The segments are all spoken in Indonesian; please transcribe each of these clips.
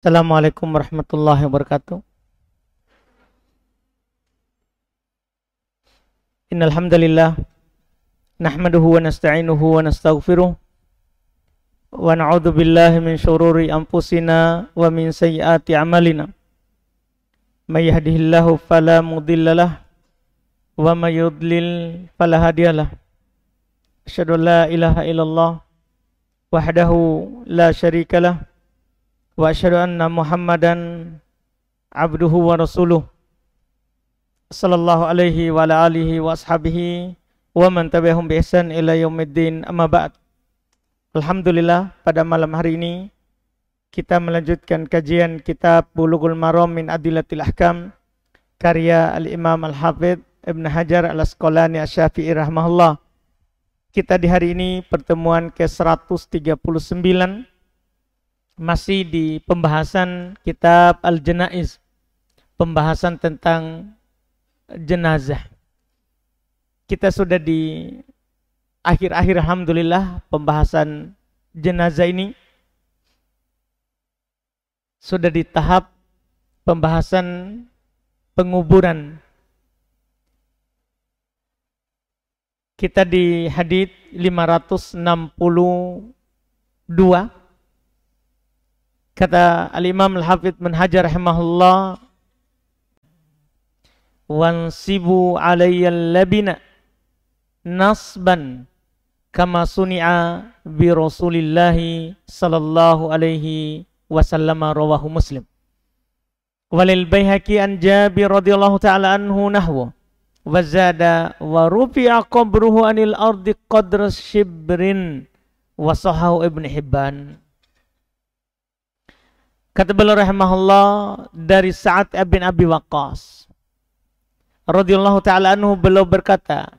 Assalamualaikum warahmatullahi wabarakatuh. Innal hamdalillah nahmaduhu wa nasta'inuhu wa nastaghfiruh wa na'udzu billahi min syururi anfusina wa min sayyiati a'malina. May yahdihillahu fala mudhillalah wa may yudlil fala hadiyalah. Asyhadu an la ilaha illallah wahdahu la syarikalah wa asyhadu anna Muhammadan abduhu wa rasuluh sallallahu alaihi wa ala alihi wa ashabihi wa man tabi'ahum bi ihsan ila yaumiddin, amma ba'd. Alhamdulillah, pada malam hari ini kita melanjutkan kajian kitab Bulughul Maram min Adillatil Ahkam karya Al-Imam Al-Hafidz Ibn Hajar Al-Asqalani Asy-Syafi'i rahimahullah. Kita di hari ini pertemuan ke-139, masih di pembahasan kitab Al-Janaiz, pembahasan tentang jenazah. Kita sudah di akhir-akhir alhamdulillah pembahasan jenazah ini. Sudah di tahap pembahasan penguburan. Kita di hadits 562. Kata Al-Imam Al-Hafidz Ibn Hajar rahimahullah, wansibu alayyal labina nasban kama suni'a bi Rasulillahi sallallahu alaihi wasallam, rawahu Muslim. Walil Baihaqi an Jabir radhiyallahu ta'ala anhu nahwa wa zada wa rufi'a qabruhu anil ardi qadra shibrin wa sahahu Ibn Hibban. Kata beliau rahimahullah, dari Sa'ad bin Abi Waqqas radhiyallahu ta'ala anhu, beliau berkata,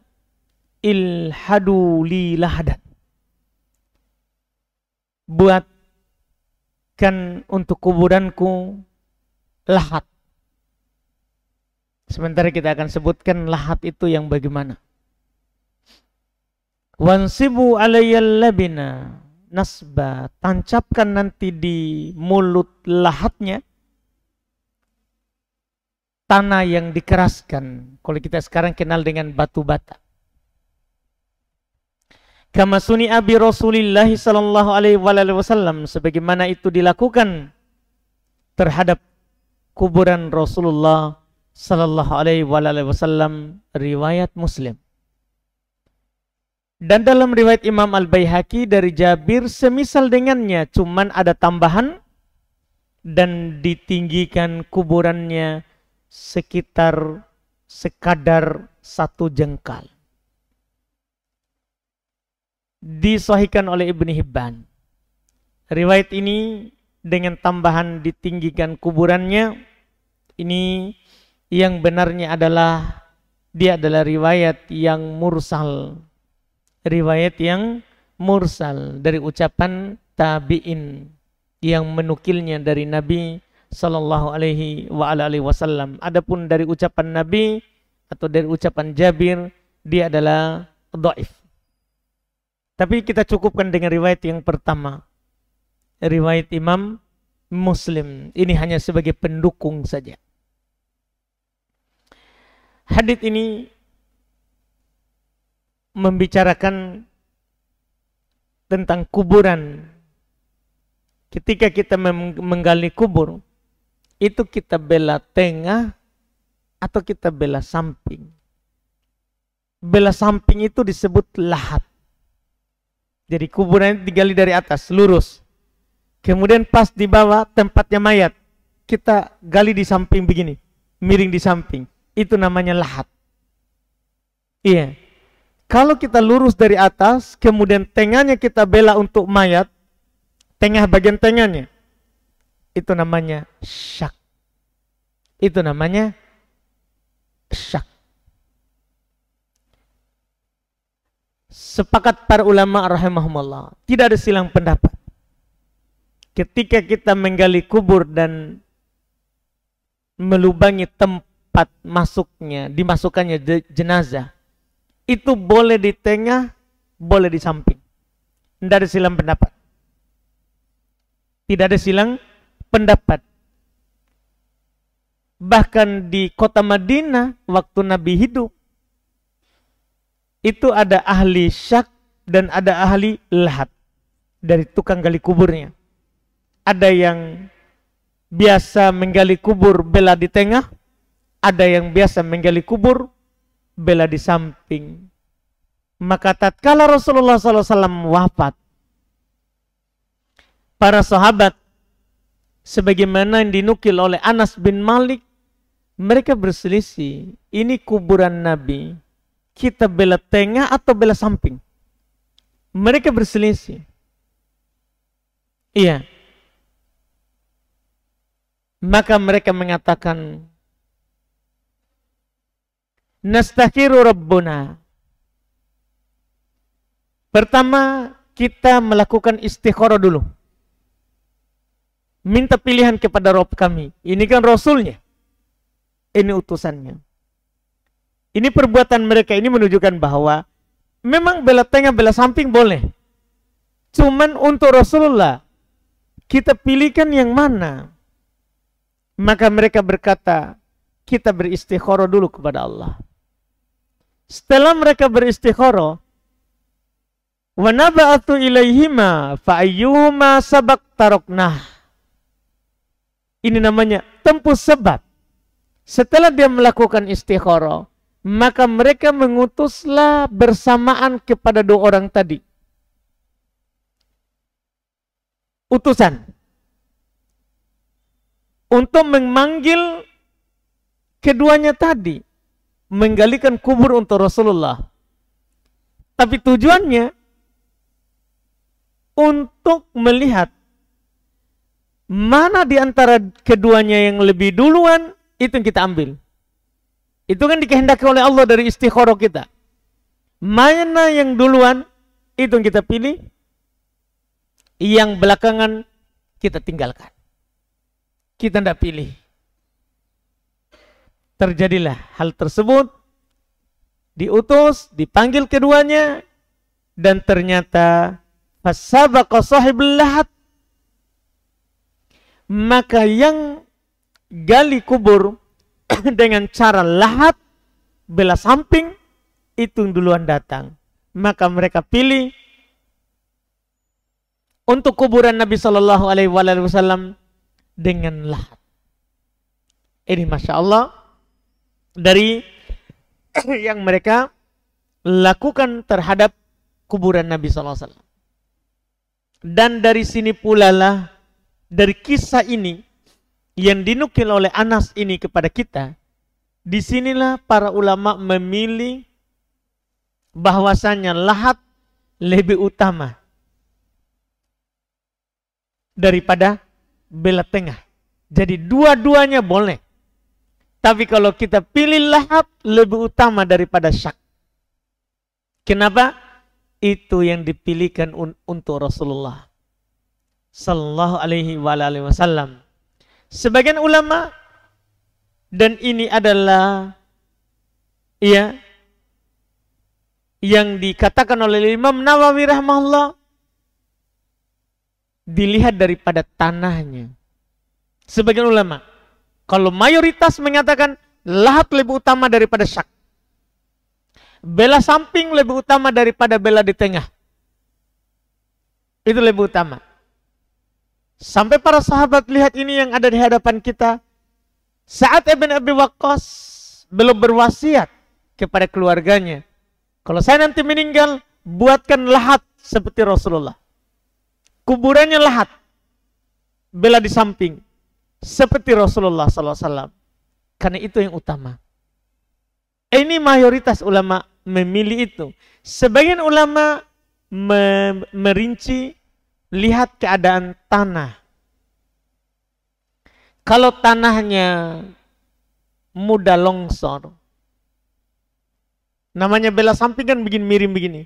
ilhadu li lahadan, buatkan untuk kuburanku lahat. Sementara kita akan sebutkan lahat itu yang bagaimana. Wansibu alayyal labina nasba, tancapkan nanti di mulut lahatnya tanah yang dikeraskan. Kalau kita sekarang kenal dengan batu bata. Kama suni'a bi Rasulillah sallallahu alaihi wasallam, sebagaimana itu dilakukan terhadap kuburan Rasulullah sallallahu alaihi wasallam, riwayat Muslim. Dan dalam riwayat Imam Al-Baihaqi dari Jabir semisal dengannya, cuman ada tambahan, dan ditinggikan kuburannya sekitar sekadar 1 jengkal. Disahihkan oleh Ibn Hibban. Riwayat ini dengan tambahan ditinggikan kuburannya, ini yang benarnya adalah dia adalah riwayat yang mursal. Riwayat yang mursal dari ucapan tabi'in yang menukilnya dari Nabi sallallahu alaihi wasallam. Adapun dari ucapan Nabi atau dari ucapan Jabir, dia adalah dhaif. Tapi kita cukupkan dengan riwayat yang pertama, riwayat Imam Muslim. Ini hanya sebagai pendukung saja. Hadits ini membicarakan tentang kuburan. Ketika kita menggali kubur, itu kita bela tengah atau kita bela samping. Bela samping itu disebut lahat. Jadi kuburan digali dari atas, lurus. Kemudian pas di bawah tempatnya mayat, kita gali di samping begini, miring di samping. Itu namanya lahat. Iya. Kalau kita lurus dari atas, kemudian tengahnya kita bela untuk mayat, tengah bagian tengahnya, itu namanya syak. Itu namanya syak. Sepakat para ulama rahimahumullah, tidak ada silang pendapat. Ketika kita menggali kubur dan melubangi tempat masuknya, dimasukkannya jenazah, itu boleh di tengah, boleh di samping. Tidak ada silang pendapat. Tidak ada silang pendapat. Bahkan di kota Madinah waktu Nabi hidup, itu ada ahli syak dan ada ahli lahat dari tukang gali kuburnya. Ada yang biasa menggali kubur bela di tengah, ada yang biasa menggali kubur bela di samping. Maka tatkala Rasulullah SAW wafat, para sahabat sebagaimana yang dinukil oleh Anas bin Malik, mereka berselisih, ini kuburan Nabi, kita bela tengah atau bela samping? Mereka berselisih. Iya. Maka mereka mengatakan, nastakhiru Rabbuna. Pertama, kita melakukan istikharah dulu. Minta pilihan kepada Rabb kami. Ini kan Rasulnya. Ini utusannya. Ini perbuatan mereka ini menunjukkan bahwa memang bela tengah, bela samping boleh. Cuman untuk Rasulullah, kita pilihkan yang mana? Maka mereka berkata, kita beristikharah dulu kepada Allah. Setelah mereka beristikharah, wa naba'atu ilaihima fa'ayyuhuma sabaq taroknah. Ini namanya tempuh sebab. Setelah dia melakukan istikharah, maka mereka mengutuslah bersamaan kepada dua orang tadi. Utusan. Untuk memanggil keduanya tadi. Menggalikan kubur untuk Rasulullah. Tapi tujuannya untuk melihat mana di antara keduanya yang lebih duluan, itu yang kita ambil. Itu kan dikehendaki oleh Allah dari istikharah kita. Mana yang duluan, itu yang kita pilih. Yang belakangan kita tinggalkan. Kita tidak pilih. Terjadilah hal tersebut. Diutus, dipanggil keduanya. Dan ternyata fasabaqa sahibul lahat. Maka yang gali kubur dengan cara lahat, bela samping, itu yang duluan datang. Maka mereka pilih untuk kuburan Nabi Shallallahu Alaihi Wasallam dengan lahat. Ini Masya Allah dari yang mereka lakukan terhadap kuburan Nabi Shallallahu Alaihi Wasallam. Dan dari sini pula lah, dari kisah ini yang dinukil oleh Anas ini kepada kita, disinilah para ulama memilih bahwasanya lahat lebih utama daripada bela tengah. Jadi dua-duanya boleh. Tapi kalau kita pilih lahat lebih utama daripada syak. Kenapa? Itu yang dipilihkan untuk Rasulullah Sallallahu Alaihi Wasallam. Sebagian ulama, dan ini adalah ya yang dikatakan oleh Imam Nawawi rahimahullah, dilihat daripada tanahnya. Sebagian ulama, kalau mayoritas mengatakan lahat lebih utama daripada syak. Bela samping lebih utama daripada bela di tengah. Itu lebih utama. Sampai para sahabat lihat ini yang ada di hadapan kita. Sa'ad ibn Abi Waqqas belum berwasiat kepada keluarganya. Kalau saya nanti meninggal, buatkan lahat seperti Rasulullah. Kuburannya lahat. Bela di samping. Seperti Rasulullah SAW. Karena itu yang utama. Ini mayoritas ulama memilih itu. Sebagian ulama merinci, lihat keadaan tanah. Kalau tanahnya mudah longsor, namanya bela samping kan begini, miring begini.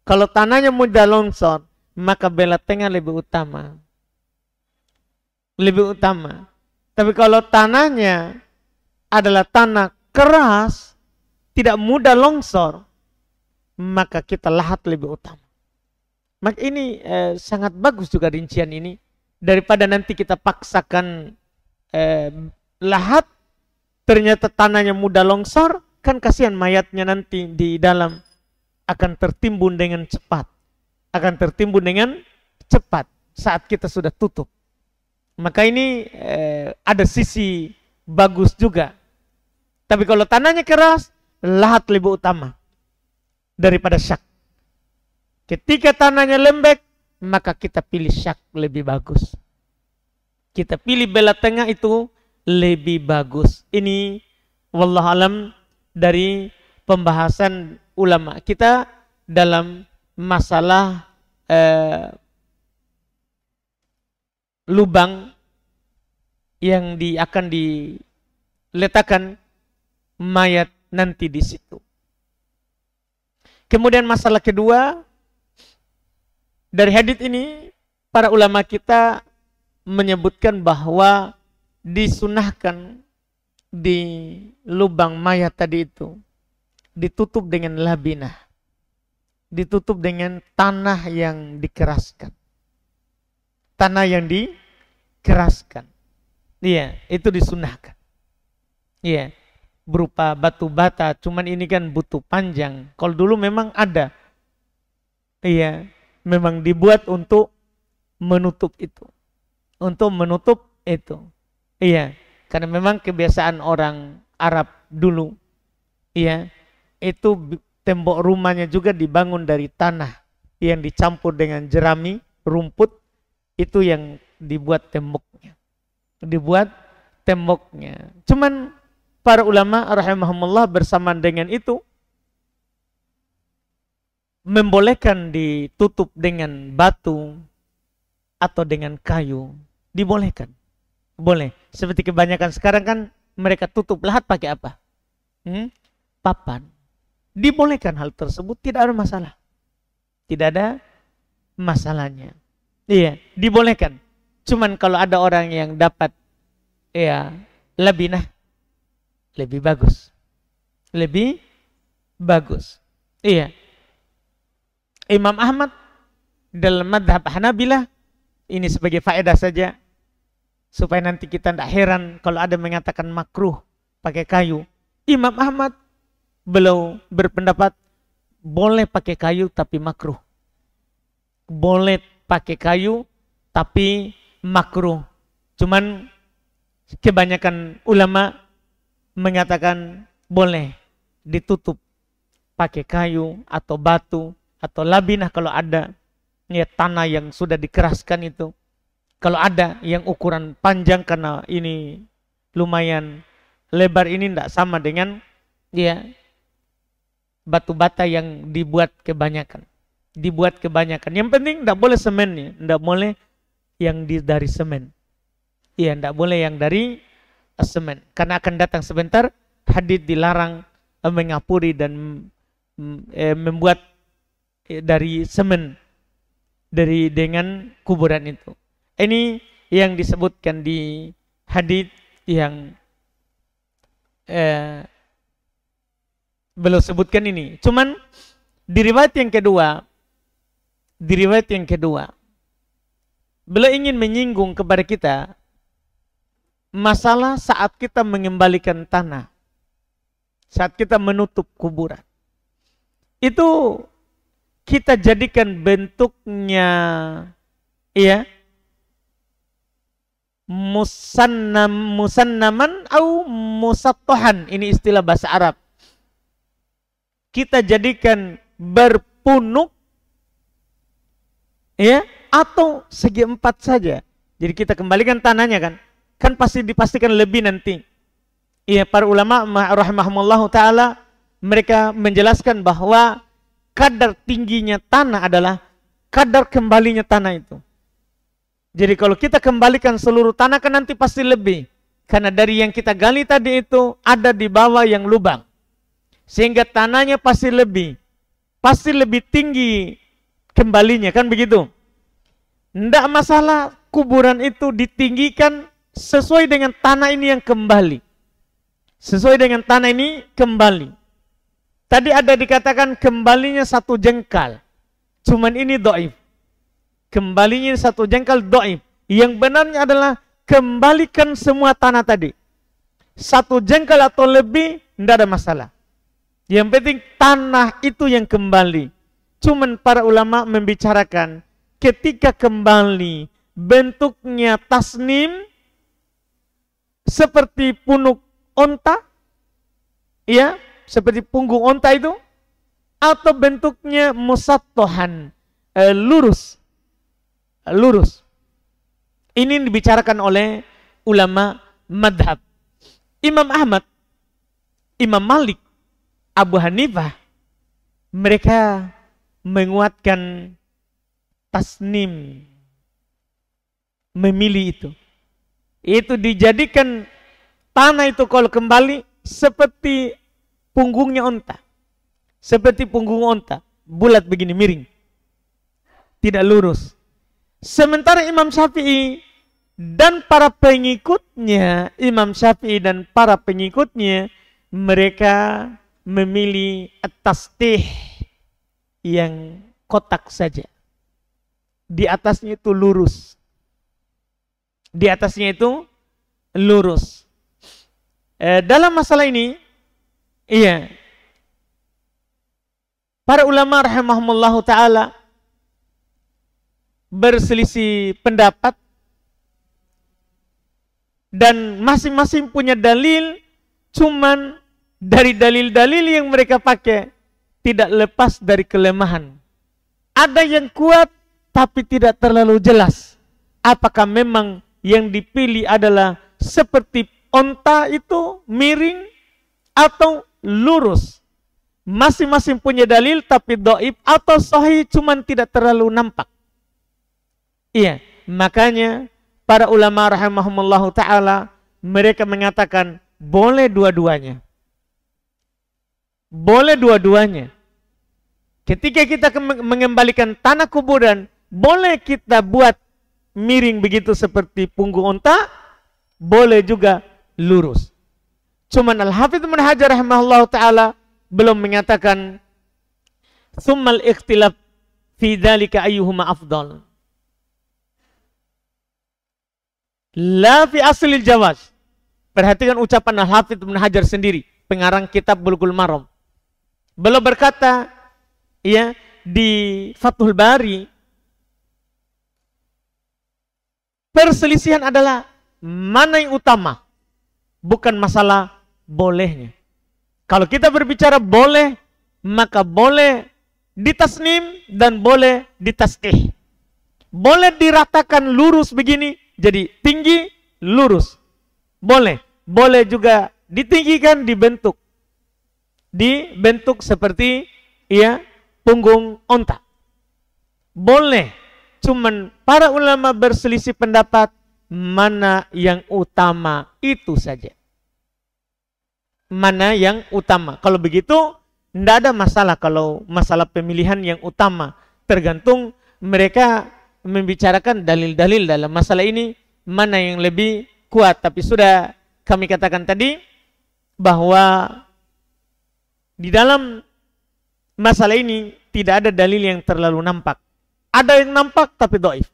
Kalau tanahnya mudah longsor, maka bela tengah lebih utama. Lebih utama. Tapi kalau tanahnya adalah tanah keras, tidak mudah longsor, maka kita lahat lebih utama. Maka ini sangat bagus juga rincian ini. daripada nanti kita paksakan lahat, ternyata tanahnya mudah longsor, kan kasihan mayatnya nanti di dalam akan tertimbun dengan cepat. Akan tertimbun dengan cepat saat kita sudah tutup. Maka ini ada sisi bagus juga. Tapi kalau tanahnya keras, lahat lebih utama daripada syak. Ketika tanahnya lembek, maka kita pilih syak lebih bagus. Kita pilih bela tengah itu lebih bagus. Ini wallahualam dari pembahasan ulama kita dalam masalah lubang yang akan diletakkan mayat nanti di situ. Kemudian masalah kedua, dari hadits ini para ulama kita menyebutkan bahwa disunahkan di lubang mayat tadi itu ditutup dengan labinah, ditutup dengan tanah yang dikeraskan, tanah yang dikeraskan. Iya, itu disunahkan. Iya, berupa batu bata. Cuman ini kan butuh panjang. Kalau dulu memang ada. Iya, memang dibuat untuk menutup itu, untuk menutup itu. Iya, karena memang kebiasaan orang Arab dulu. Iya, itu tembok rumahnya juga dibangun dari tanah yang dicampur dengan jerami, rumput, itu yang dibuat temboknya. Dibuat temboknya. Cuman para ulama rahimahumullah bersamaan dengan itu membolehkan ditutup dengan batu atau dengan kayu. Dibolehkan. Boleh. Seperti kebanyakan sekarang kan mereka tutup lahat pakai apa? Papan. Dibolehkan hal tersebut, tidak ada masalah. Tidak ada masalahnya. Iya, dibolehkan. Cuman kalau ada orang yang dapat labinah, lebih bagus. Lebih bagus. Iya. Imam Ahmad dalam madhab Hanabilah, ini sebagai faedah saja, supaya nanti kita tidak heran kalau ada mengatakan makruh pakai kayu. Imam Ahmad beliau berpendapat boleh pakai kayu tapi makruh. Boleh pakai kayu tapi makruh. Cuman kebanyakan ulama mengatakan boleh ditutup pakai kayu atau batu atau labinah kalau ada tanah yang sudah dikeraskan itu. Kalau ada yang ukuran panjang, karena ini lumayan lebar, ini tidak sama dengan batu bata yang dibuat kebanyakan. Dibuat kebanyakan. Yang penting tidak boleh semennya, tidak boleh yang dari semen. Iya, tidak boleh yang dari semen. Karena akan datang sebentar hadits dilarang mengapuri dan membuat dari semen dengan kuburan itu. Ini yang disebutkan di hadits yang belum sebutkan ini. Cuman di riwayat yang kedua, beliau ingin menyinggung kepada kita masalah saat kita mengembalikan tanah, saat kita menutup kuburan. Itu kita jadikan bentuknya musannaman au musattahan, ini istilah bahasa Arab. Kita jadikan berpunuk atau segi empat saja. Jadi kita kembalikan tanahnya kan pasti dipastikan lebih nanti. Para ulama rahimahumullah taala mereka menjelaskan bahwa kadar tingginya tanah adalah kadar kembalinya tanah itu. Jadi kalau kita kembalikan seluruh tanah kan nanti pasti lebih. Karena dari yang kita gali tadi itu ada di bawah yang lubang. Sehingga tanahnya pasti lebih tinggi kembalinya, kan begitu. Tidak masalah kuburan itu ditinggikan sesuai dengan tanah ini yang kembali. Sesuai dengan tanah ini kembali. Tadi ada dikatakan kembalinya 1 jengkal. Cuman ini dhaif. Kembalinya 1 jengkal dhaif. Yang benarnya adalah kembalikan semua tanah tadi. 1 jengkal atau lebih, tidak ada masalah. Yang penting tanah itu yang kembali. Cuman para ulama membicarakan ketika kembali bentuknya tasnim seperti punuk onta, ya, seperti punggung onta itu, atau bentuknya musattohan, lurus. Ini dibicarakan oleh ulama madhab. Imam Ahmad, Imam Malik, Abu Hanifah, mereka menguatkan tasnim, memilih itu. Itu dijadikan tanah itu kalau kembali seperti punggungnya onta. Seperti punggung onta, bulat begini, miring. Tidak lurus. Sementara Imam Syafi'i dan para pengikutnya, mereka memilih at-tashtih yang kotak saja. Di atasnya itu lurus. Dalam masalah ini, iya, para ulama rahimahumullahu ta'ala berselisih pendapat dan masing-masing punya dalil, cuman dari dalil-dalil yang mereka pakai tidak lepas dari kelemahan. Ada yang kuat tapi tidak terlalu jelas apakah memang yang dipilih adalah seperti onta itu miring atau lurus. Masing-masing punya dalil tapi dhaif atau sahih cuman tidak terlalu nampak. Iya, makanya para ulama rahimahumullahu ta'ala mereka mengatakan boleh dua-duanya. Boleh dua-duanya. Ketika kita mengembalikan tanah kuburan, boleh kita buat miring begitu seperti punggung onta, boleh juga lurus. Cuman Al-Hafidz Ibnu Hajar rahimahullahu ta'ala belum mengatakan tsummal ikhtilaf fi dzalika ayyuhuma afdal. La fi aslil jawaz. Perhatikan ucapan Al-Hafidz Ibnu Hajar sendiri, pengarang kitab Bulughul Maram. Beliau berkata, ya, di Fathul Bari, perselisihan adalah mana yang utama, bukan masalah bolehnya. Kalau kita berbicara boleh, maka boleh ditasnim dan boleh ditasqih. Boleh diratakan lurus begini, jadi tinggi, lurus. Boleh. Boleh juga ditinggikan, dibentuk seperti, ya, punggung onta. Boleh. Cuman para ulama berselisih pendapat mana yang utama, itu saja. Mana yang utama. Kalau begitu, tidak ada masalah kalau masalah pemilihan yang utama. Tergantung mereka membicarakan dalil-dalil dalam masalah ini, mana yang lebih kuat. Tapi sudah kami katakan tadi, bahwa di dalam masalah ini tidak ada dalil yang terlalu nampak. Ada yang nampak tapi dhaif.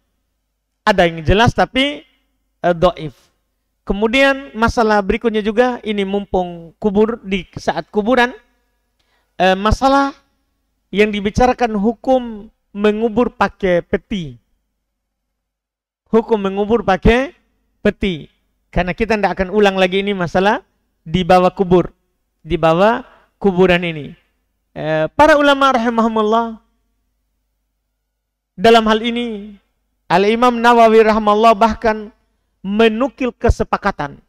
Ada yang jelas tapi dhaif. Kemudian masalah berikutnya juga, ini mumpung kubur, di saat kuburan, masalah yang dibicarakan hukum mengubur pakai peti. Hukum mengubur pakai peti. Karena kita tidak akan ulang lagi ini masalah di bawah kubur. Di bawah kuburan ini. Para ulama rahimahumullah dalam hal ini, Al-Imam Nawawi rahimahullah bahkan menukil kesepakatan.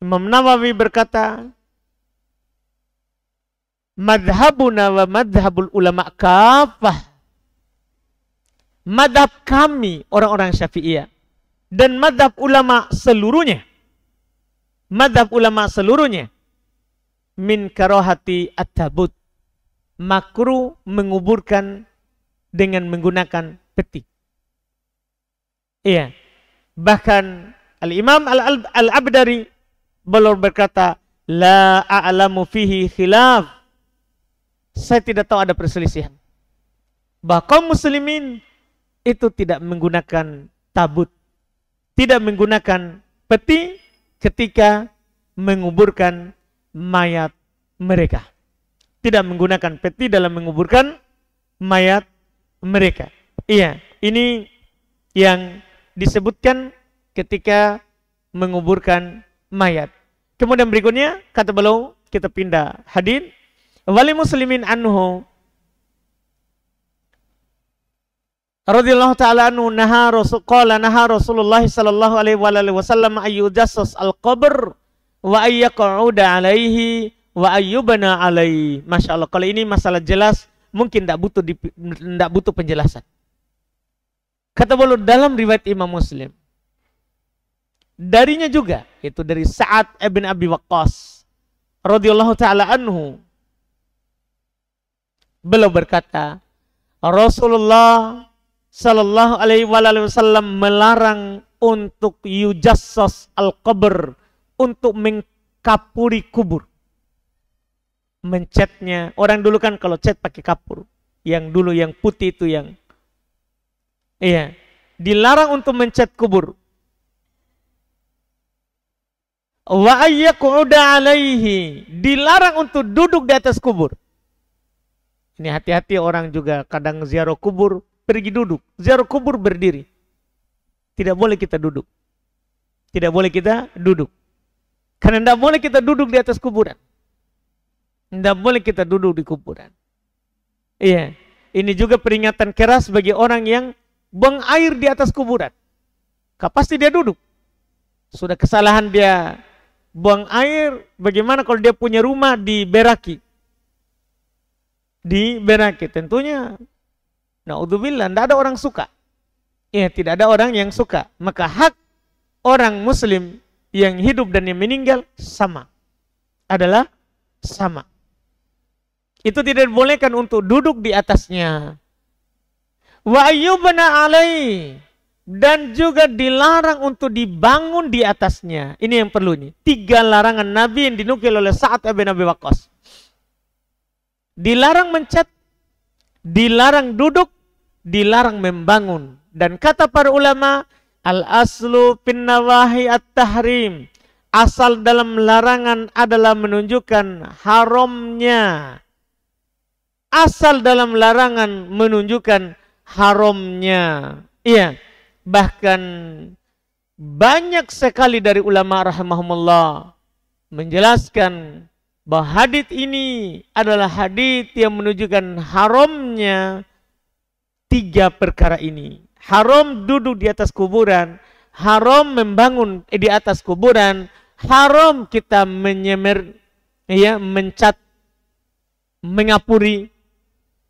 Imam Nawawi berkata, madhabuna wa madhabul ulama kafah. Madhab kami orang-orang Syafi'iyah dan madhab ulama seluruhnya, min karahati at-tabut, makruh menguburkan dengan menggunakan peti. Iya. Bahkan Al-Imam Al-Abdari beliau berkata, la a'lamu fihi khilaf. Saya tidak tahu ada perselisihan bahwa kaum muslimin itu tidak menggunakan tabut. Tidak menggunakan peti ketika menguburkan mayat mereka. Tidak menggunakan peti dalam menguburkan mayat mereka. Iya, ini yang disebutkan ketika menguburkan mayat. Kemudian berikutnya, kata beliau, kita pindah hadis. Wali muslimin anhu radhiyallahu ta'ala anhu naha Rasulullah sallallahu alaihi wasallam ayyujassas al-qabr wa ayyaq'uda alaihi wa ayyubana alaihi. Masya Allah, kalau ini masalah jelas mungkin tidak butuh penjelasan. Kata beliau dalam riwayat Imam Muslim, darinya juga, itu dari Sa'ad ibn Abi Waqqas radhiyallahu ta'ala anhu, beliau berkata, Rasulullah sallallahu alaihi wasallam melarang untuk yujassas al-qabr, untuk mengkapuri kubur. Mencetnya, orang dulu kan kalau cat pakai kapur, yang dulu yang putih itu yang, iya, dilarang untuk mencat kubur. Wa ayyaquda alaihi, dilarang untuk duduk di atas kubur. Ini hati-hati, orang juga kadang ziarah kubur pergi duduk, ziarah kubur berdiri. Tidak boleh kita duduk. Tidak boleh kita duduk. Karena tidak boleh kita duduk di atas kuburan. Tidak boleh kita duduk di kuburan. Iya, ini juga peringatan keras bagi orang yang buang air di atas kuburan. Pasti dia duduk. Sudah kesalahan dia buang air, bagaimana kalau dia punya rumah di beraki? Di beraki, tentunya naudzubillah, tidak ada orang suka. Ya, tidak ada orang yang suka. Maka hak orang muslim yang hidup dan yang meninggal sama. Adalah sama. Itu tidak dibolehkan untuk duduk di atasnya. Wa ayyubna alai, dan juga dilarang untuk dibangun di atasnya. Ini yang perlu ini. 3 larangan Nabi yang dinukil oleh Sa'ad bin Abi Waqqas. Dilarang mencat, dilarang duduk, dilarang membangun. Dan kata para ulama, al-aslu fin nawahi at-tahrim. Asal dalam larangan adalah menunjukkan haramnya. Asal dalam larangan menunjukkan haramnya. Iya, bahkan banyak sekali dari ulama rahimahumullah menjelaskan bahwa hadits ini adalah hadits yang menunjukkan haramnya 3 perkara ini. Haram duduk di atas kuburan, haram membangun di atas kuburan, haram kita menyemer, ya, mencat, mengapuri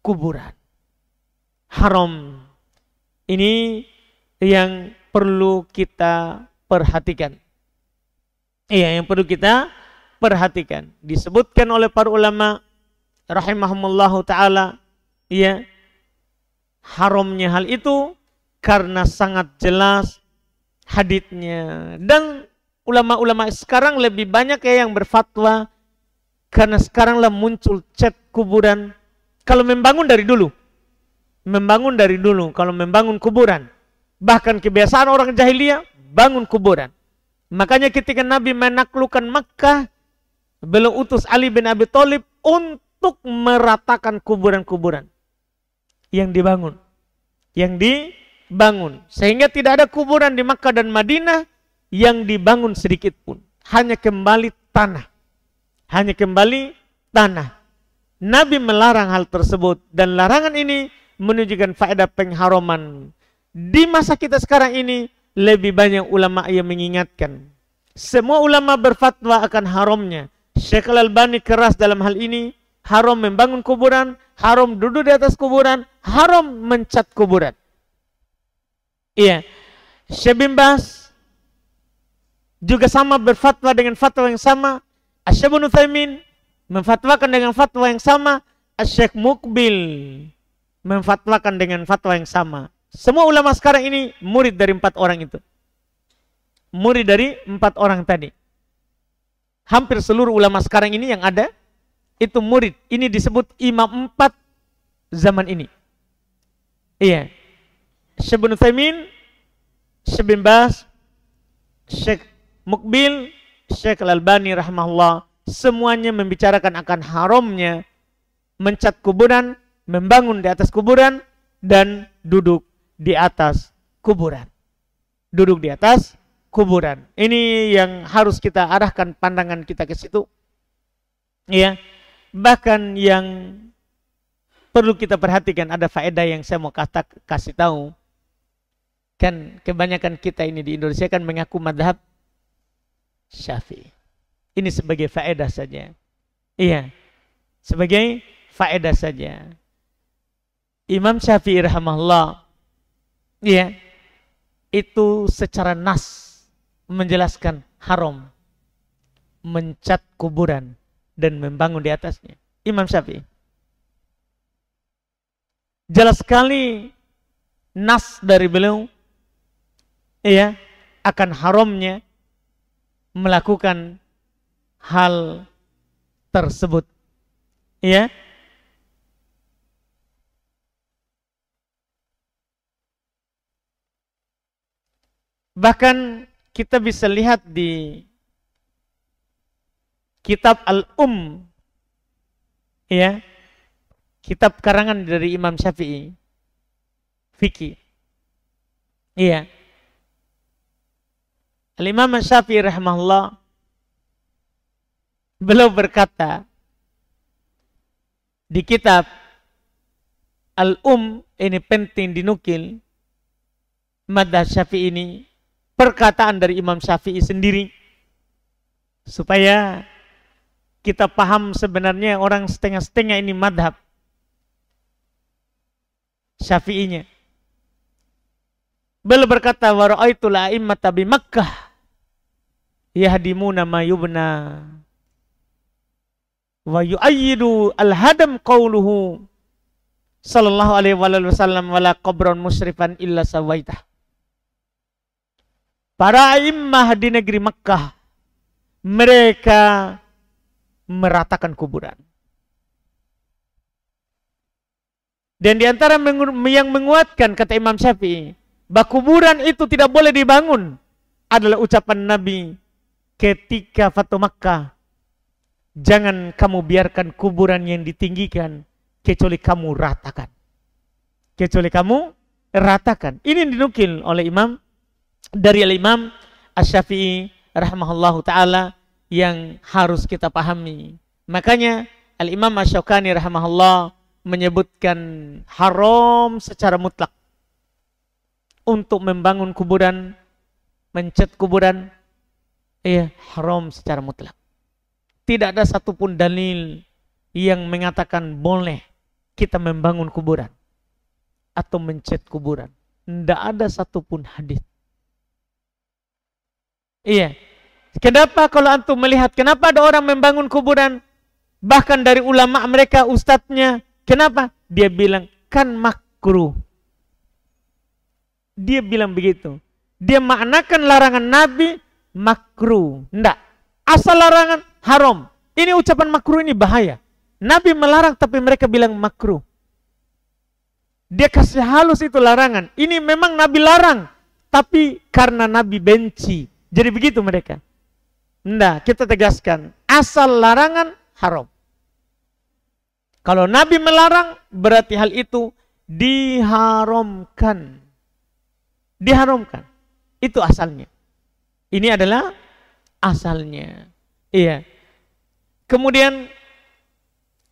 kuburan. Haram. Ini yang perlu kita perhatikan. Iya, yang perlu kita perhatikan. Disebutkan oleh para ulama rahimahumullahu ta'ala, ya, haramnya hal itu karena sangat jelas haditsnya. Dan ulama-ulama sekarang lebih banyak ya yang berfatwa, karena sekaranglah muncul cat kuburan. Kalau membangun dari dulu, kalau membangun kuburan, bahkan kebiasaan orang jahiliyah bangun kuburan. Makanya ketika Nabi menaklukkan Makkah, beliau utus Ali bin Abi Thalib untuk meratakan kuburan-kuburan yang dibangun. Sehingga tidak ada kuburan di Makkah dan Madinah yang dibangun sedikit pun. Hanya kembali tanah. Nabi melarang hal tersebut. Dan larangan ini menunjukkan faedah pengharaman. Di masa kita sekarang ini, lebih banyak ulama yang mengingatkan. Semua ulama berfatwa akan haramnya. Syekh Al-Albani keras dalam hal ini. Haram membangun kuburan, haram duduk di atas kuburan, haram mencat kuburan. Iya. Syekh bin Baz juga sama berfatwa dengan fatwa yang sama. Syekh Ibnu Utsaimin memfatwakan dengan fatwa yang sama. Syekh Mukbil memfatwakan dengan fatwa yang sama. Semua ulama sekarang ini murid dari 4 orang itu. Murid dari 4 orang tadi. Hampir seluruh ulama sekarang ini yang ada itu murid. Ini disebut imam 4 zaman ini. Iya. Syekh Ibnu Utsaimin Syekh bin Baz, Syekh Mukbil, Syekh Al-Albani rahimahullah, semuanya membicarakan akan haramnya mencat kuburan, membangun di atas kuburan, dan duduk di atas kuburan. Duduk di atas kuburan. Ini yang harus kita arahkan pandangan kita ke situ. Ya. Bahkan yang perlu kita perhatikan, ada faedah yang saya mau kasih tahu. Kan kebanyakan kita ini di Indonesia kan mengaku madhab Syafi'i. Ini sebagai faedah saja. Iya. Sebagai faedah saja. Imam Syafi'i rahimahullah, iya, itu secara nas menjelaskan haram mencat kuburan dan membangun di atasnya. Imam Syafi'i. Jelas sekali nas dari beliau, iya, akan haramnya melakukan hal tersebut. Iya. Bahkan kita bisa lihat di kitab ya, kitab karangan dari Imam Syafi'i, fikih. Iya. Al-Imam Syafi'i rahimahullah, beliau berkata di kitab ini penting dinukil, madzhab Syafi'i ini, perkataan dari Imam Syafi'i sendiri, supaya kita paham sebenarnya orang setengah-setengah ini madhab Syafi'inya. Beliau berkata, wa ra'aitul a'immata bi Makkah yahdimuna ma yubna wa yu'ayyidu al-hadam qawluhu sallallahu alaihi wasallam wala qabran musyrifan illa sawaitah. Para a'immah di negeri Makkah, mereka meratakan kuburan. Dan di antara yang menguatkan, kata Imam Syafi'i, bahwa kuburan itu tidak boleh dibangun, adalah ucapan Nabi ketika Fatu Makkah, jangan kamu biarkan kuburan yang ditinggikan, kecuali kamu ratakan. Kecuali kamu ratakan. Ini dinukil oleh dari Al-Imam Asy-Syafi'i rahimahullahu ta'ala, yang harus kita pahami. Makanya Al-Imam Asy-Syaukani rahimahullah menyebutkan haram secara mutlak untuk membangun kuburan, mencat kuburan, haram secara mutlak. Tidak ada satupun dalil yang mengatakan boleh kita membangun kuburan atau mencat kuburan. Tidak ada satupun hadis. Iya. Kenapa kalau antum melihat, kenapa ada orang membangun kuburan? Bahkan dari ulama mereka, ustadznya. Kenapa? Dia bilang, kan makruh. Dia bilang begitu. Dia maknakan larangan Nabi makruh. Enggak. Asal larangan haram. Ini ucapan makruh ini bahaya. Nabi melarang tapi mereka bilang makruh. Dia kasih halus itu larangan. Ini memang Nabi larang, tapi karena Nabi benci. Jadi begitu mereka. Nah, kita tegaskan, asal larangan haram. Kalau Nabi melarang, berarti hal itu diharamkan. Diharamkan. Itu asalnya. Ini adalah asalnya. Iya. Kemudian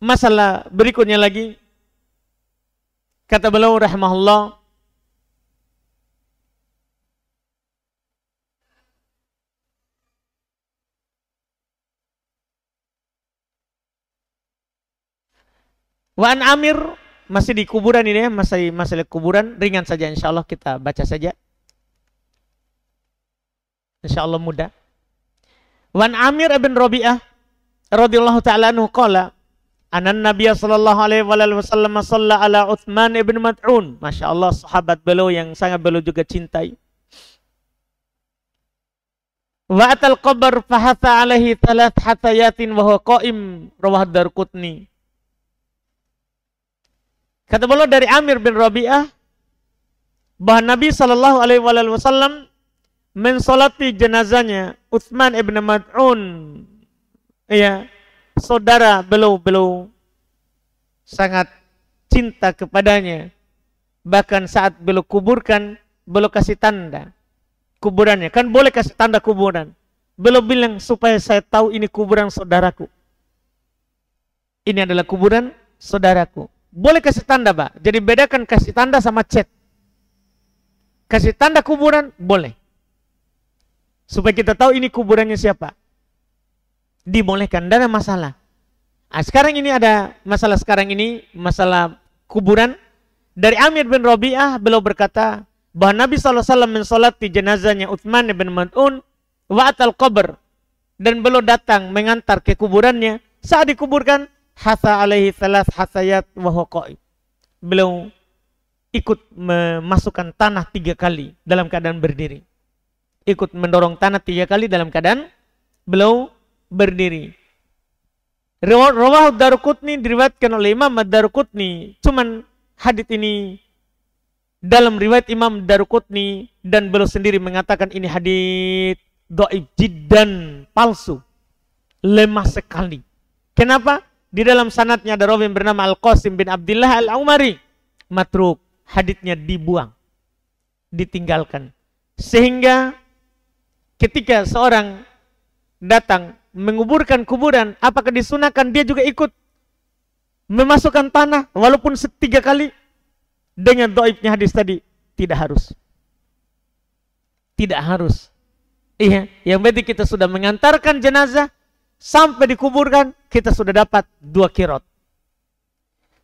masalah berikutnya lagi, kata beliau rahimahullah, wa an Amir, masih di kuburan ini ya, masih masalah kuburan, ringan saja insyaallah, kita baca saja. Insyaallah mudah. Wa an Amir ibn Rabi'ah radhiyallahu ta'ala anhu qala anan Nabiy sallallahu alaihi wasallam shalla ala Utsman ibn Mad'un. Masyaallah, sahabat beliau yang sangat beliau juga cintai. Wa atal qabr fahatha alaihi thalath hatayatin wa huwa qa'im, rawah Darqutni. Kata beliau dari Amir bin Rabi'ah bahwa Nabi sallallahu alaihi wasallam mensolati jenazahnya Utsman ibn Mad'un. Ya, saudara beliau sangat cinta kepadanya. Bahkan saat beliau kuburkan, beliau kasih tanda kuburannya. Kan boleh kasih tanda kuburan. Beliau bilang supaya saya tahu ini kuburan saudaraku. Ini adalah kuburan saudaraku. Boleh kasih tanda, Pak. Jadi bedakan kasih tanda sama chat. Kasih tanda kuburan boleh. Supaya kita tahu ini kuburannya siapa. Dibolehkan, tidak ada masalah. Nah, sekarang ini ada masalah masalah kuburan. Dari Amir bin Rabi'ah beliau berkata bahwa Nabi SAW mensolati jenazahnya Utsman bin Mad'un wa'atal qabr, dan beliau datang mengantar ke kuburannya. Saat dikuburkan, hasa alaihi thalath hasayat wa huwa qa'id. Beliau ikut memasukkan tanah 3 kali dalam keadaan berdiri. Ikut mendorong tanah 3 kali dalam keadaan beliau berdiri. Rawahu Daruqutni, diriwayatkan oleh Imam Ad-Daruqutni. Cuman hadits ini dalam riwayat Imam Daruqutni, dan beliau sendiri mengatakan ini hadits dhaif jiddan, palsu, lemah sekali. Kenapa? Di dalam sanadnya ada rawi bernama Al-Qasim bin Abdullah Al-Umari, matruk, haditsnya dibuang, ditinggalkan. Sehingga ketika seorang datang menguburkan kuburan, apakah disunahkan dia juga ikut memasukkan tanah walaupun 3 kali? Dengan dhaifnya hadis tadi, tidak harus. Tidak harus. Iya, yang penting kita sudah mengantarkan jenazah sampai dikuburkan, kita sudah dapat 2 qiraat.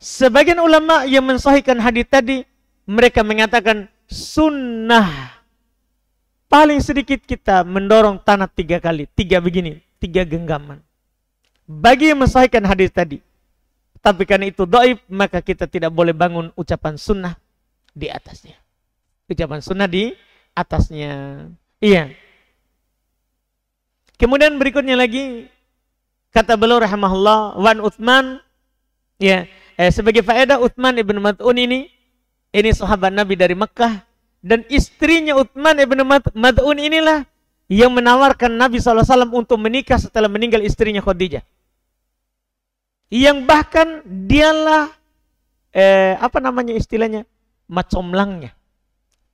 Sebagian ulama yang mensahihkan hadis tadi, mereka mengatakan sunnah. Paling sedikit kita mendorong tanah 3 kali, 3 begini, 3 genggaman. Bagi yang mensahihkan hadis tadi. Tapi karena itu dhaif, maka kita tidak boleh bangun ucapan sunnah di atasnya. Ucapan sunnah di atasnya. Iya. Kemudian berikutnya lagi, kata beliau rahimahullah, wan Utsman, ya, sebagai faedah, Utsman ibn Mad'un ini sahabat Nabi dari Mekah, dan istrinya Utsman ibn Mad'un inilah yang menawarkan Nabi SAW untuk menikah setelah meninggal istrinya Khadijah. Yang bahkan dialah apa namanya istilahnya, macomlangnya,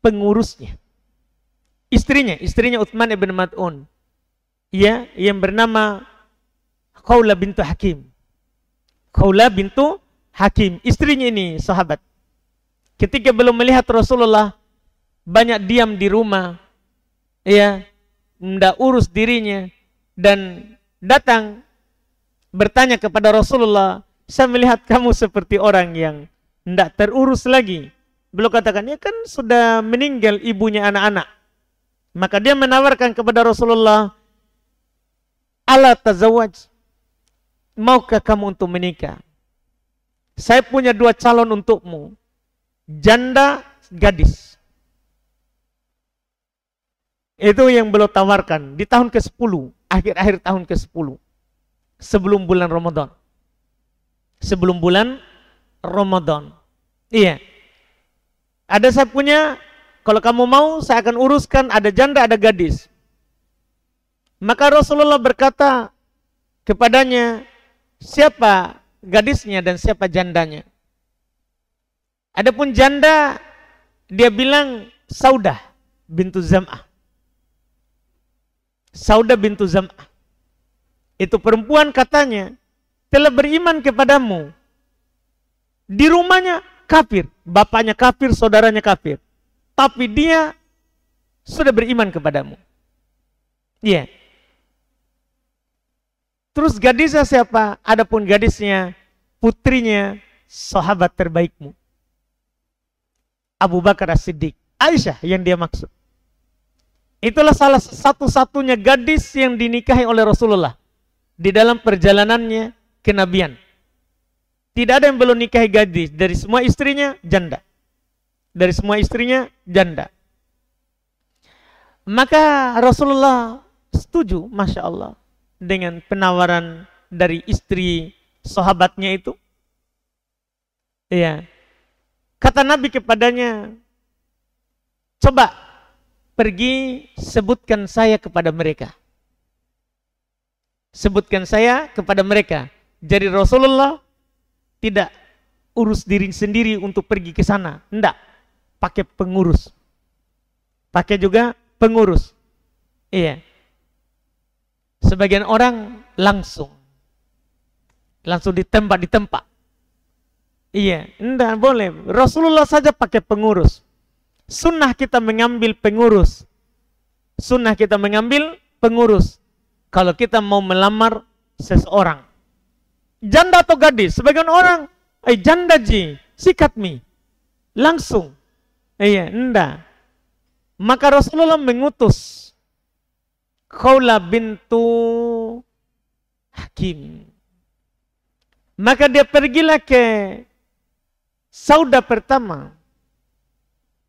pengurusnya, istrinya Utsman ibn Mad'un, ya, yang bernama Khawla bintu Hakim. Khawla bintu Hakim, istrinya ini sahabat. Ketika belum melihat Rasulullah banyak diam di rumah, ya, tidak urus dirinya, dan datang bertanya kepada Rasulullah, saya melihat kamu seperti orang yang tidak terurus lagi. Beliau katakan, ya kan sudah meninggal ibunya anak-anak. Maka dia menawarkan kepada Rasulullah, ala tazawwaj, maukah kamu untuk menikah? Saya punya 2 calon untukmu, janda, gadis. Itu yang beliau tawarkan di tahun ke-10, akhir-akhir tahun ke-10. Sebelum bulan Ramadan. Sebelum bulan Ramadan. Iya. Ada saya punya, kalau kamu mau saya akan uruskan, ada janda, ada gadis. Maka Rasulullah berkata kepadanya, siapa gadisnya dan siapa jandanya? Adapun janda, dia bilang Saudah bintu Zam'ah. Saudah bintu Zam'ah. Itu perempuan katanya telah beriman kepadamu. Di rumahnya kafir, bapaknya kafir, saudaranya kafir. Tapi dia sudah beriman kepadamu. Iya. Terus gadisnya siapa? Adapun gadisnya, putrinya sahabat terbaikmu, Abu Bakar As-Siddiq. Aisyah yang dia maksud. Itulah salah satu-satunya gadis yang dinikahi oleh Rasulullah di dalam perjalanannya kenabian. Tidak ada yang belum nikahi gadis. Dari semua istrinya janda. Dari semua istrinya janda. Maka Rasulullah setuju, Masya Allah, dengan penawaran dari istri sahabatnya itu. Iya. Kata Nabi kepadanya, coba pergi sebutkan saya kepada mereka. Sebutkan saya kepada mereka. Jadi Rasulullah tidak urus diri sendiri untuk pergi ke sana. Tidak. Pakai pengurus. Pakai juga pengurus. Iya. Sebagian orang langsung ditembak di tempat. Iya, enggak boleh. Rasulullah saja pakai pengurus. Sunnah kita mengambil pengurus. Sunnah kita mengambil pengurus. Kalau kita mau melamar seseorang. Janda atau gadis. Sebagian orang, janda ji, sikat mi. Langsung. Iya, enggak. Maka Rasulullah mengutus Khawla bintu Hakim. Maka dia pergilah ke Sauda pertama.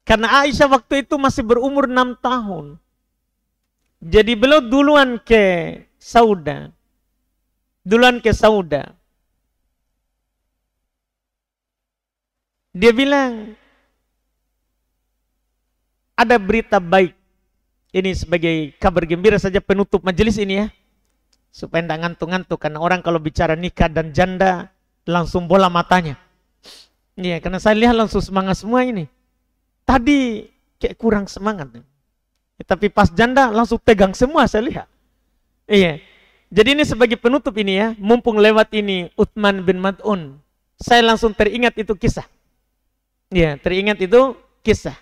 Karena Aisyah waktu itu masih berumur 6 tahun. Jadi beliau duluan ke Sauda. Dia bilang, ada berita baik. Ini sebagai kabar gembira saja penutup majelis ini ya. Supaya tidak ngantuk-ngantuk. Karena orang kalau bicara nikah dan janda langsung bola matanya. Iya, karena saya lihat langsung semangat semua ini. Tadi kayak kurang semangat. Tapi pas janda langsung tegang semua saya lihat. Iya. Jadi ini sebagai penutup ini ya. Mumpung lewat ini Uthman bin Mad'un. Saya langsung teringat itu kisah. Iya, teringat itu kisah.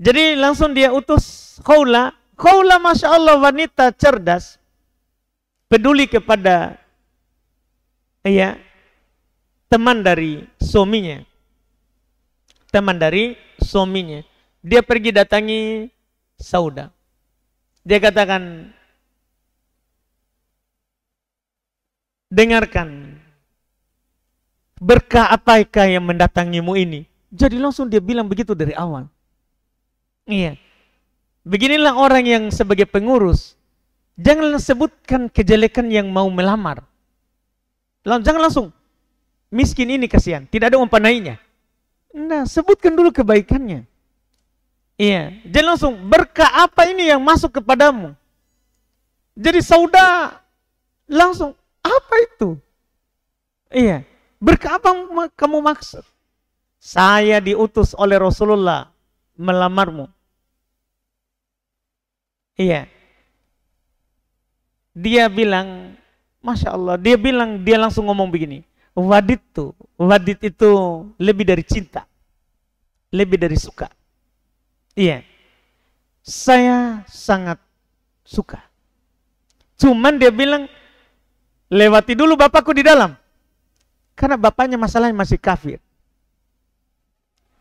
Jadi langsung dia utus Khawla. Khawla Masya Allah wanita cerdas. Peduli kepada teman dari suaminya. Dia pergi datangi Sauda. Dia katakan, dengarkan, berkah apakah yang mendatangimu ini? Jadi langsung dia bilang begitu dari awal. Iya. Beginilah orang yang sebagai pengurus. Jangan sebutkan kejelekan yang mau melamar. Jangan langsung, miskin ini kasihan, tidak ada mempanainya. Nah, sebutkan dulu kebaikannya. Iya, jangan langsung, berkah apa ini yang masuk kepadamu? Jadi Sauda langsung, apa itu? Iya, berkah apa kamu maksud? Saya diutus oleh Rasulullah melamarmu. Iya. Dia bilang, Masya Allah, dia langsung ngomong begini, wadid itu lebih dari cinta, lebih dari suka. Iya, saya sangat suka. Cuman dia bilang, lewati dulu bapakku di dalam. Karena bapaknya masalahnya masih kafir.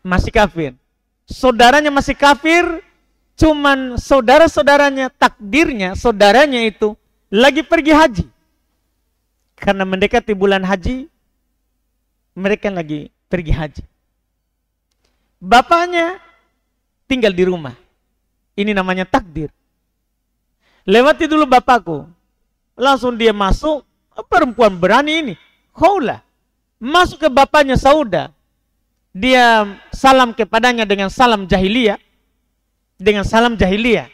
Masih kafir. Saudaranya masih kafir, cuman saudara-saudaranya, takdirnya saudaranya itu lagi pergi haji. Karena mendekati bulan haji, mereka lagi pergi haji. Bapaknya tinggal di rumah. Ini namanya takdir. Lewati dulu bapakku. Langsung dia masuk, perempuan berani ini. Khawla. Masuk ke bapaknya Sauda. Dia salam kepadanya dengan salam jahiliyah. Dengan salam jahiliyah.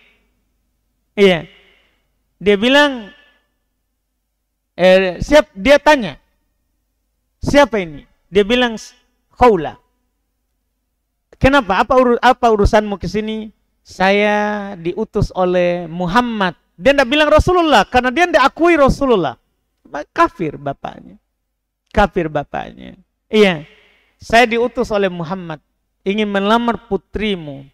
Iya. Dia bilang, dia tanya, siapa ini? Dia bilang, Khawla. Kenapa? Apa urusanmu ke sini? Saya diutus oleh Muhammad. Dia tidak bilang Rasulullah, karena dia tidak akui Rasulullah. Kafir bapaknya. Kafir bapaknya. Iya. Saya diutus oleh Muhammad. Ingin melamar putrimu.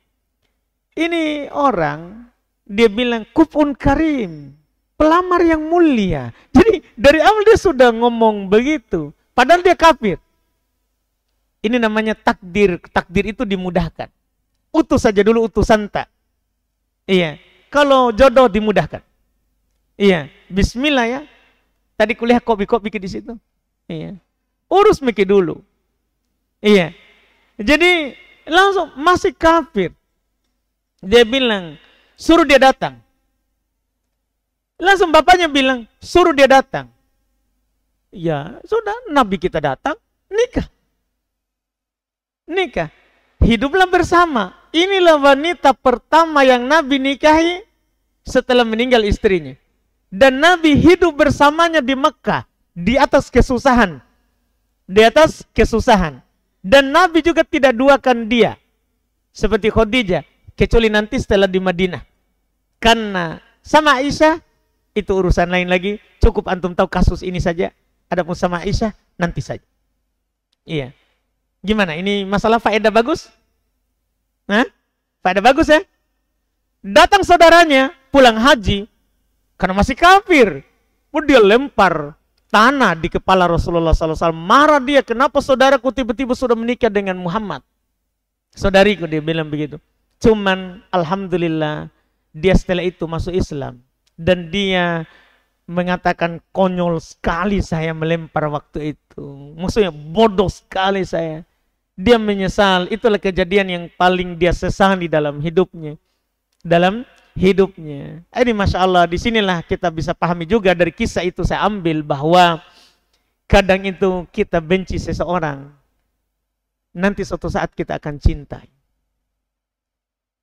Ini orang, dia bilang kupun karim, pelamar yang mulia. Jadi dari awal dia sudah ngomong begitu, padahal dia kafir. Ini namanya takdir. Takdir itu dimudahkan. Utus saja dulu utusan tak. Iya. Kalau jodoh dimudahkan. Iya. Bismillah ya. Tadi kuliah kopi-kopi di situ. Iya. Urus mikir dulu. Iya. Jadi langsung masih kafir. Dia bilang, suruh dia datang. Langsung bapaknya bilang, suruh dia datang. Ya, sudah Nabi kita datang, nikah. Nikah. Hiduplah bersama. inilah wanita pertama yang Nabi nikahi setelah meninggal istrinya. Dan Nabi hidup bersamanya di Mekah, di atas kesusahan. Di atas kesusahan. Dan Nabi juga tidak duakan dia, seperti Khadijah, kecuali nanti setelah di Madinah. Karena sama Aisyah, itu urusan lain lagi. Cukup antum tahu kasus ini saja. Adapun sama Aisyah, nanti saja. Iya. Gimana? Ini masalah faedah bagus? Hah? Faedah bagus ya? Datang saudaranya pulang haji karena masih kafir. Dia lempar tanah di kepala Rasulullah SAW. Marah dia, kenapa saudaraku tiba-tiba sudah menikah dengan Muhammad? Saudariku, dia bilang begitu. Cuman alhamdulillah dia setelah itu masuk Islam. Dan dia mengatakan, konyol sekali saya melempar waktu itu. Maksudnya bodoh sekali saya. Dia menyesal. Itulah kejadian yang paling dia sesali dalam hidupnya. Dalam hidupnya. Ini Masya Allah, disinilah kita bisa pahami juga dari kisah itu saya ambil bahwa kadang itu kita benci seseorang, nanti suatu saat kita akan cintai.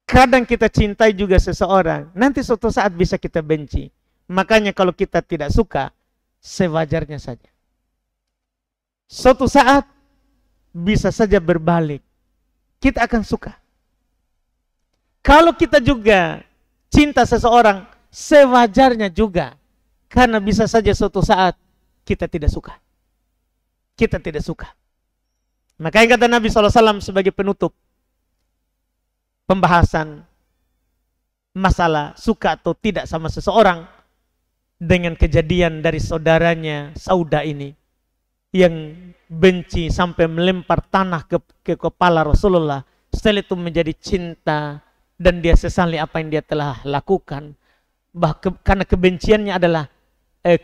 Kadang kita cintai juga seseorang, nanti suatu saat bisa kita benci. Makanya kalau kita tidak suka, sewajarnya saja. Suatu saat bisa saja berbalik. Kita akan suka. Kalau kita juga cinta seseorang, sewajarnya juga. Karena bisa saja suatu saat kita tidak suka. Kita tidak suka. Makanya kata Nabi SAW sebagai penutup pembahasan masalah suka atau tidak sama seseorang, dengan kejadian dari saudaranya Sauda ini yang benci sampai melempar tanah ke kepala Rasulullah. Setelah itu menjadi cinta dan dia sesali apa yang dia telah lakukan. Karena kebenciannya adalah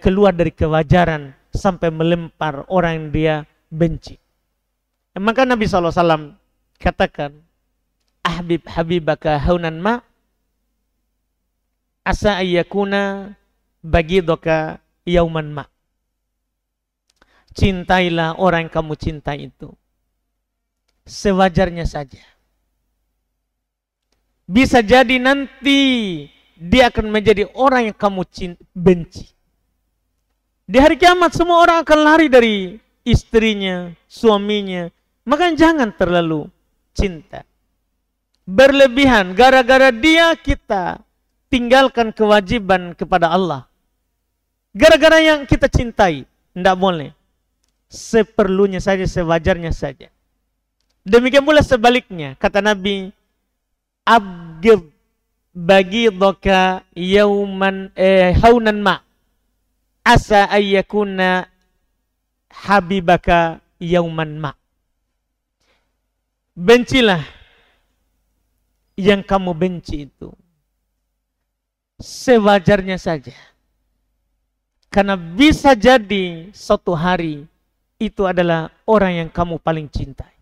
keluar dari kewajaran sampai melempar orang yang dia benci. Maka Nabi SAW katakan, ahbib habibaka haunan ma asa ayyakuna bagidoka yauman ma. Cintailah orang yang kamu cintai itu sewajarnya saja. Bisa jadi nanti dia akan menjadi orang yang kamu benci. Di hari kiamat semua orang akan lari dari istrinya, suaminya. Maka jangan terlalu cinta. Berlebihan, gara-gara dia kita tinggalkan kewajiban kepada Allah. Gara-gara yang kita cintai, tidak boleh. Seperlunya saja, sewajarnya saja. Demikian pula sebaliknya, kata Nabi, abgid bagidoka yauman haunan ma asa ayyakuna habibaka yauman ma. Bencilah yang kamu benci itu sewajarnya saja. Karena bisa jadi suatu hari itu adalah orang yang kamu paling cintai.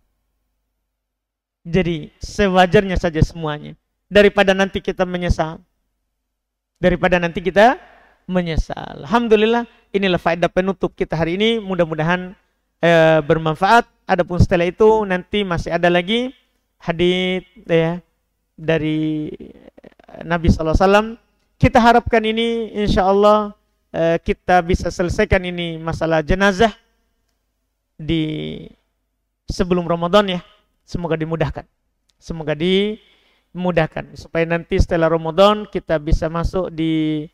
Jadi sewajarnya saja semuanya. Daripada nanti kita menyesal. Daripada nanti kita menyesal. Alhamdulillah, inilah faedah penutup kita hari ini. Mudah-mudahan bermanfaat. Adapun setelah itu nanti masih ada lagi hadits ya dari Nabi SAW. Kita harapkan ini insya Allah kita bisa selesaikan ini masalah jenazah di sebelum Ramadan ya. Semoga dimudahkan. Semoga dimudahkan supaya nanti setelah Ramadan kita bisa masuk di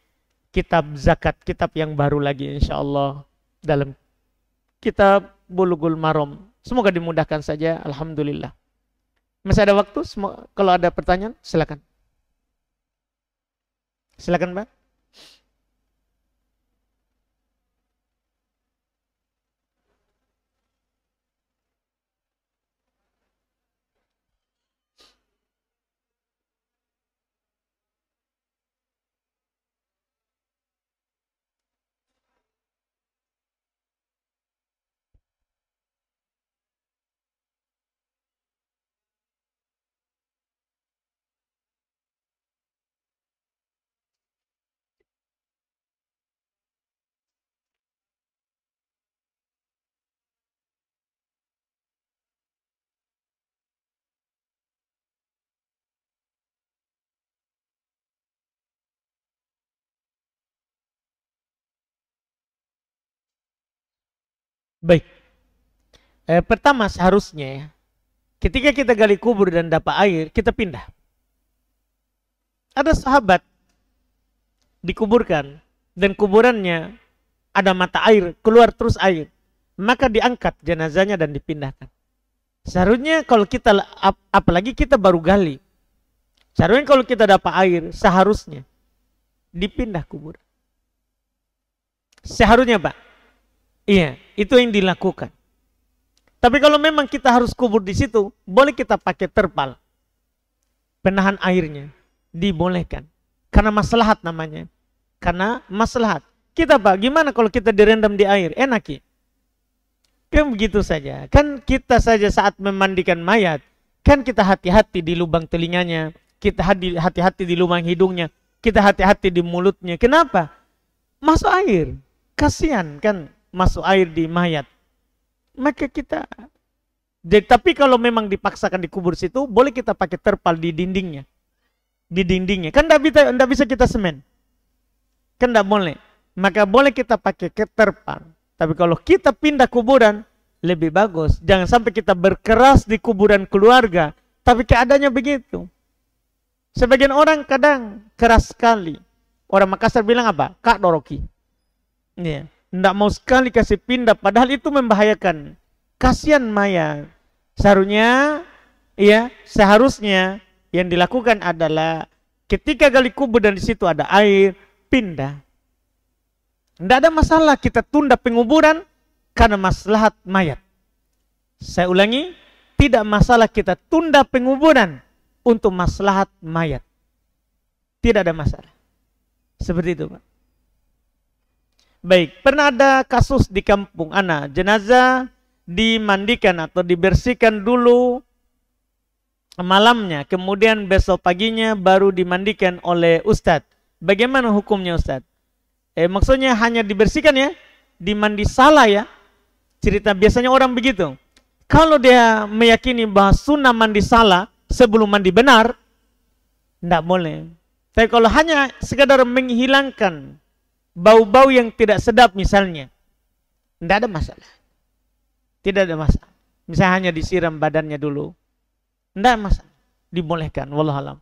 kitab zakat, kitab yang baru lagi insya Allah dalam kitab Bulughul Maram. Semoga dimudahkan saja. Alhamdulillah. Masih ada waktu? Kalau ada pertanyaan silakan. Silakan Pak. Baik. Pertama seharusnya ya, ketika kita gali kubur dan dapat air, kita pindah. Ada sahabat dikuburkan dan kuburannya ada mata air, keluar terus air. Maka diangkat jenazahnya dan dipindahkan. Seharusnya kalau kita, apalagi kita baru gali, seharusnya kalau kita dapat air, seharusnya dipindah kubur. Seharusnya Pak. Iya, itu yang dilakukan. Tapi kalau memang kita harus kubur di situ, boleh kita pakai terpal. Penahan airnya dibolehkan. Karena maslahat namanya. Karena maslahat. Kita Pak, gimana kalau kita direndam di air? Enak ya? Kan begitu saja. Kan kita saja saat memandikan mayat, kan kita hati-hati di lubang telinganya, kita hati-hati di lubang hidungnya, kita hati-hati di mulutnya. Kenapa? Masuk air. Kasihan kan masuk air di mayat. Maka kita, tapi kalau memang dipaksakan dikubur situ, boleh kita pakai terpal di dindingnya. Di dindingnya. Kan tidak bisa kita semen. Kan tidak boleh. Maka boleh kita pakai terpal. Tapi kalau kita pindah kuburan, lebih bagus. Jangan sampai kita berkeras di kuburan keluarga, tapi keadaannya begitu. Sebagian orang kadang keras sekali. Orang Makassar bilang apa? Kak Doroki. Ya. Tidak mau sekali kasih pindah, padahal itu membahayakan. Kasihan mayat. Seharusnya, ya, seharusnya yang dilakukan adalah ketika gali kubur dan di situ ada air, pindah. Tidak ada masalah kita tunda penguburan karena maslahat mayat. Saya ulangi, tidak masalah kita tunda penguburan untuk maslahat mayat. Tidak ada masalah. Seperti itu, Pak. Baik, pernah ada kasus di kampung ana, jenazah dimandikan atau dibersihkan dulu malamnya, kemudian besok paginya baru dimandikan oleh ustadz. Bagaimana hukumnya ustadz? Maksudnya hanya dibersihkan ya, dimandi salah ya. Cerita biasanya orang begitu. Kalau dia meyakini bahwa sunnah mandi salah sebelum mandi benar, tidak boleh. Tapi kalau hanya sekadar menghilangkan bau-bau yang tidak sedap misalnya, tidak ada masalah. Tidak ada masalah. Misalnya hanya disiram badannya dulu, tidak ada masalah. Dibolehkan. Wallahualam.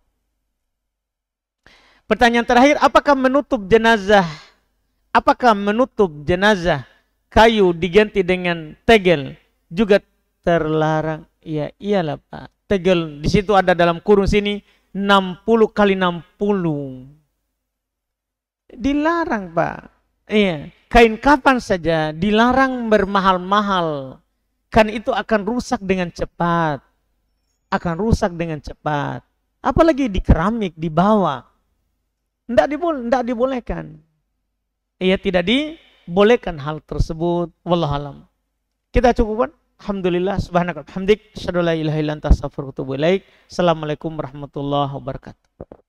Pertanyaan terakhir, apakah menutup jenazah kayu diganti dengan tegel juga terlarang? Ya iyalah Pak. Tegel di situ ada dalam kurung sini 60 kali 60. Dilarang Pak. Iya, kain kapan saja dilarang bermahal-mahal. Kan itu akan rusak dengan cepat. Akan rusak dengan cepat. Apalagi di keramik, di bawah. Tidak dibolehkan. Iya, tidak dibolehkan hal tersebut. Wallahualam. Kita cukupkan. Alhamdulillah. Subhanaka hamdik. Asyhadu an la ilaha illa anta astaghfiruka wa atubu ilaik. Assalamualaikum warahmatullahi wabarakatuh.